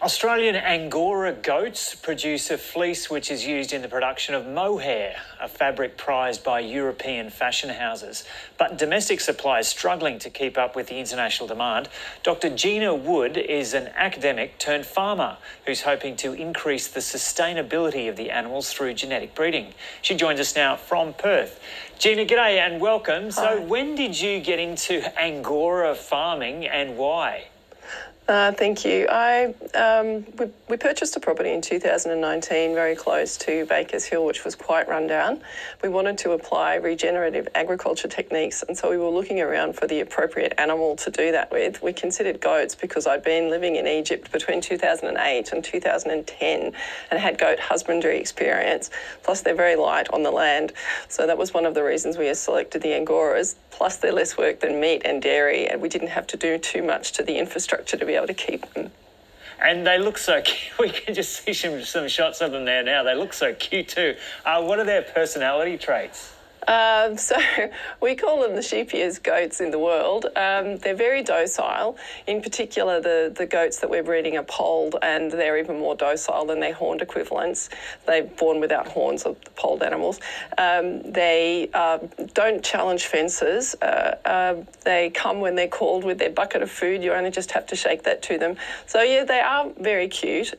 Australian Angora goats produce a fleece which is used in the production of mohair, a fabric prized by European fashion houses. But domestic supply is struggling to keep up with the international demand. Dr. Gina Wood is an academic turned farmer who's hoping to increase the sustainability of the animals through genetic breeding. She joins us now from Perth. Gina, g'day and welcome. Hi. So when did you get into Angora farming and why? Thank you. We purchased a property in 2019 very close to Bakers Hill, which was quite run down. We wanted to apply regenerative agriculture techniques, and so we were looking around for the appropriate animal to do that with. We considered goats because I'd been living in Egypt between 2008 and 2010 and had goat husbandry experience. Plus, they're very light on the land, so that was one of the reasons we selected the Angoras. Plus, they're less work than meat and dairy, and we didn't have to do too much to the infrastructure to be able to keep them. And they look so cute. We can just see some shots of them there now. They look so cute too. What are their personality traits? So we call them the sheepiest goats in the world. They're very docile. In particular, the goats that we're breeding are polled, and they're even more docile than their horned equivalents. They're born without horns, of the polled animals. They don't challenge fences. They come when they're called with their bucket of food. You only just have to shake that to them. So yeah, they are very cute.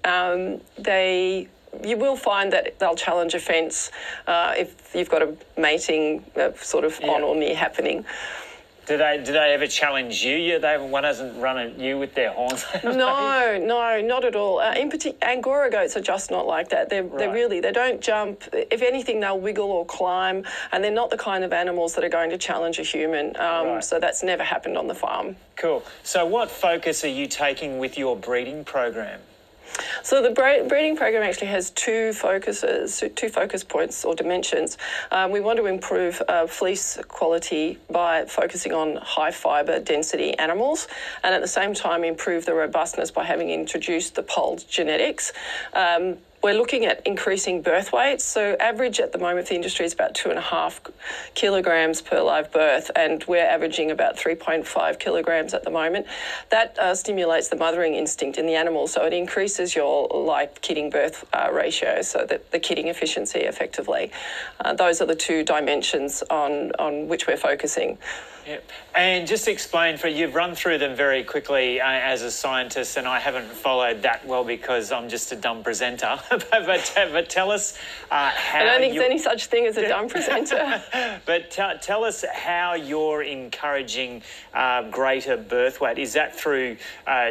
You will find that they'll challenge a fence if you've got a mating sort of on or near happening. Do they ever challenge you? One hasn't run at you with their horns? No, not at all. In particular, Angora goats are just not like that. They don't jump. If anything, they'll wiggle or climb, and they're not the kind of animals that are going to challenge a human. So that's never happened on the farm. Cool. So what focus are you taking with your breeding program? So the breeding program actually has two focus points or dimensions. We want to improve fleece quality by focusing on high fibre density animals, and at the same time improve the robustness by having introduced the polled genetics. We're looking at increasing birth weights. So average at the moment for the industry is about 2.5 kilograms per live birth, and we're averaging about 3.5 kilograms at the moment. That stimulates the mothering instinct in the animal, so it increases your live kidding birth ratio, so that the kidding efficiency effectively. Those are the two dimensions on which we're focusing. Yep. And just explain, you've run through them very quickly as a scientist, and I haven't followed that well because I'm just a dumb presenter. but tell us how... I don't think there's any such thing as a dumb presenter. But tell us how you're encouraging greater birth weight. Is that through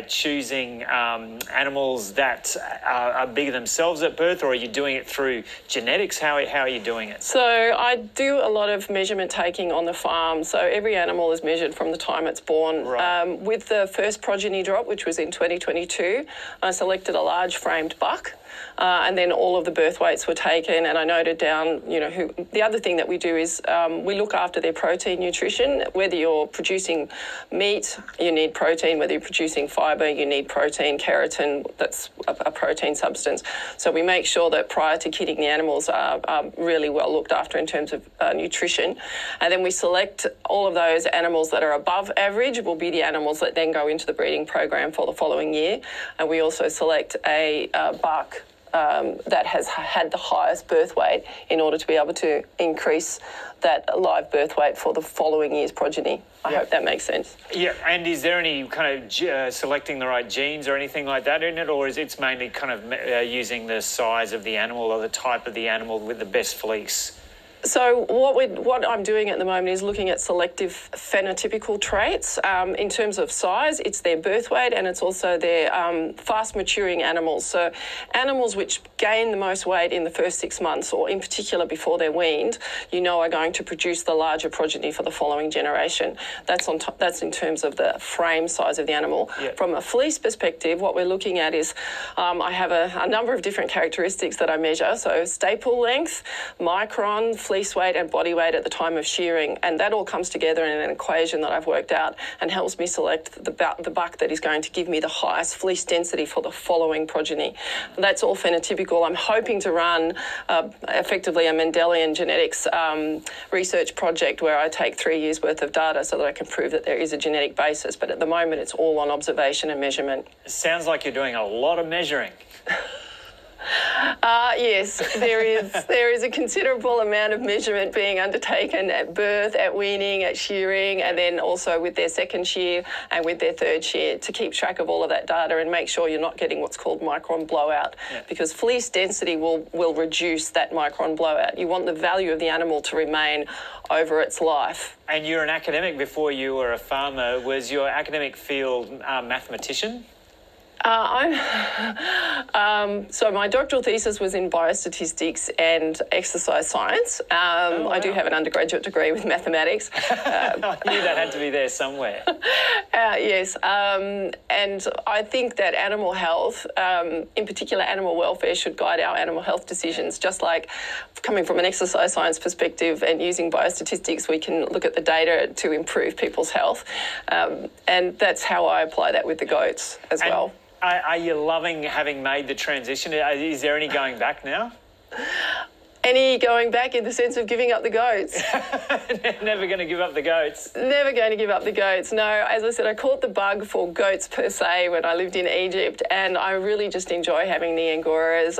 choosing animals that are bigger themselves at birth, or are you doing it through genetics? How are you doing it? So I do a lot of measurement taking on the farm. So every animal is measured from the time it's born. Right. With the first progeny drop, which was in 2022, I selected a large framed buck. And then all of the birth weights were taken, and I noted down, the other thing that we do is we look after their protein nutrition. Whether you're producing meat, you need protein. Whether you're producing fibre, you need protein. Keratin, that's a protein substance. So we make sure that prior to kidding, the animals are really well looked after in terms of nutrition. And then we select all of those animals that are above average will be the animals that then go into the breeding program for the following year. And we also select a buck that has had the highest birth weight in order to be able to increase that live birth weight for the following year's progeny. I hope that makes sense. Yeah, and is there any kind of selecting the right genes or anything like that in it, or is it mainly kind of using the size of the animal or the type of the animal with the best fleece? So what I'm doing at the moment is looking at selective phenotypical traits. In terms of size, it's their birth weight, and it's also their fast maturing animals. So animals which gain the most weight in the first 6 months, or in particular before they're weaned, are going to produce the larger progeny for the following generation. That's in terms of the frame size of the animal. Yep. From a fleece perspective, what we're looking at is I have a number of different characteristics that I measure. So staple length, micron, fleece weight and body weight at the time of shearing, and that all comes together in an equation that I've worked out and helps me select the buck that is going to give me the highest fleece density for the following progeny. That's all phenotypical. I'm hoping to run effectively a Mendelian genetics research project where I take 3 years worth of data so that I can prove that there is a genetic basis, but at the moment it's all on observation and measurement. Sounds like you're doing a lot of measuring. Yes, there is a considerable amount of measurement being undertaken at birth, at weaning, at shearing, and then also with their second shear and with their third shear to keep track of all of that data and make sure you're not getting what's called micron blowout, because fleece density will reduce that micron blowout. You want the value of the animal to remain over its life. And you're an academic before you were a farmer. Was your academic field mathematician? So my doctoral thesis was in biostatistics and exercise science. Wow. I do have an undergraduate degree with mathematics. I knew that had to be there somewhere. Yes, and I think that animal health, in particular animal welfare, should guide our animal health decisions. Just like coming from an exercise science perspective and using biostatistics, we can look at the data to improve people's health. And that's how I apply that with the goats as well. Are you loving having made the transition? Is there any going back now? Any going back in the sense of giving up the goats? Never going to give up the goats. Never going to give up the goats. No, as I said, I caught the bug for goats per se when I lived in Egypt, and I really just enjoy having the Angoras.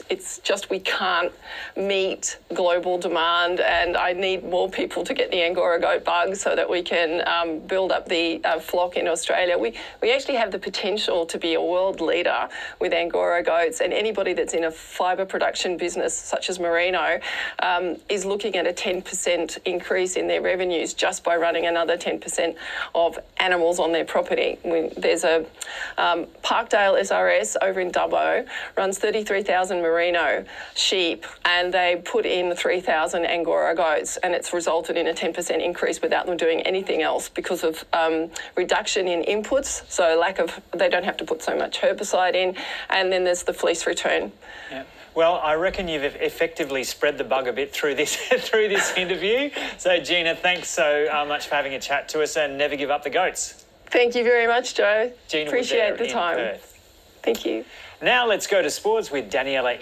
It's just we can't meet global demand, and I need more people to get the Angora goat bug so that we can build up the flock in Australia. We actually have the potential to be a world leader with Angora goats, and anybody that's in a fibre production business such as merino, is looking at a 10% increase in their revenues just by running another 10% of animals on their property. There's a Parkdale SRS over in Dubbo, runs 33,000 merino sheep, and they put in 3,000 Angora goats, and it's resulted in a 10% increase without them doing anything else because of reduction in inputs, so they don't have to put so much herbicide in, and then there's the fleece return. Yeah. Well, I reckon you've effectively spread the bug a bit through this interview. So, Gina, thanks so much for having a chat to us, and never give up the goats. Thank you very much, Joe. Gina Appreciate Wood there the time. in Perth. Thank you. Now let's go to sports with Daniela.